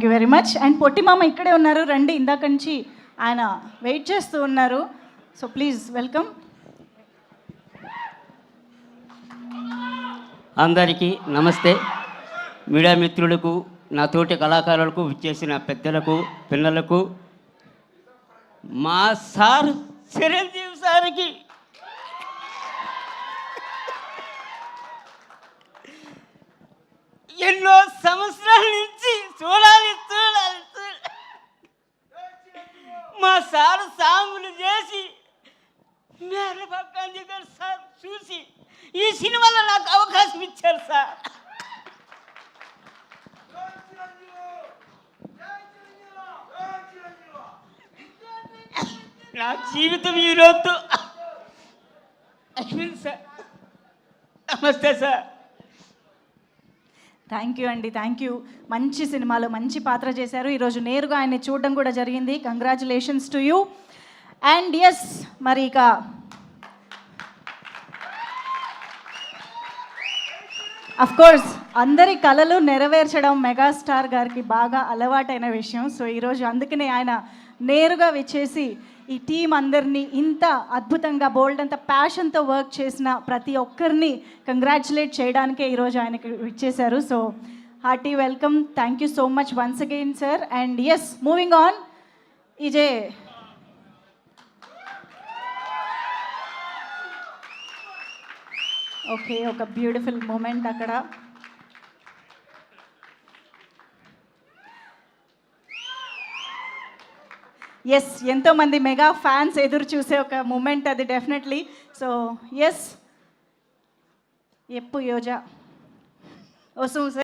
Thank you very much. And పొట్టి మామ ఇక్కడే ఉన్నారు, రండి. ఇందాక నుంచి ఆయన వెయిట్ చేస్తూ ఉన్నారు. So please welcome. అందరికీ నమస్తే. మీడియా మిత్రులకు, నా తోటి కళాకారులకు, విచ్చేసిన పెద్దలకు, పిల్లలకు, మా సార్ చిరంజీవి సార్కి ఎన్నో సంవత్సరాల నుంచి చూడాలి. మా సార్ సాంగులు చేసి మేర పక్కాంజీ గారు సార్ చూసి ఈ సినిమాలో నాకు అవకాశం ఇచ్చారు సార్. నా జీవితం ఈరోజు అయిపోయింది సార్. నమస్తే సార్. థ్యాంక్ యూ అండి, థ్యాంక్ యూ. మంచి సినిమాలో మంచి పాత్ర చేశారు. ఈరోజు నేరుగా ఆయన్ని చూడడం కూడా జరిగింది. Congratulations to you. And yes, మరి ఇక కోర్స్ అందరి కళలు నెరవేర్చడం మెగాస్టార్ గారికి బాగా అలవాటైన విషయం. సో ఈరోజు అందుకనే ఆయన నేరుగా విచ్చేసి ఈ టీం అందరినీ ఇంత అద్భుతంగా బోల్డ్ అంత ప్యాషన్తో వర్క్ చేసిన ప్రతి ఒక్కరిని కంగ్రాచులేట్ చేయడానికే ఈరోజు ఆయనకి విచ్చేశారు. So hearty welcome. Thank you so much once again sir. And yes, moving on. ఇజే ఓకే, ఒక బ్యూటిఫుల్ మూమెంట్ అక్కడ. ఎస్, ఎంతోమంది మెగా ఫ్యాన్స్ ఎదురు చూసే ఒక మూమెంట్ అది డెఫినెట్లీ. సో ఎస్, ఎప్పు యోజా వసం సార్.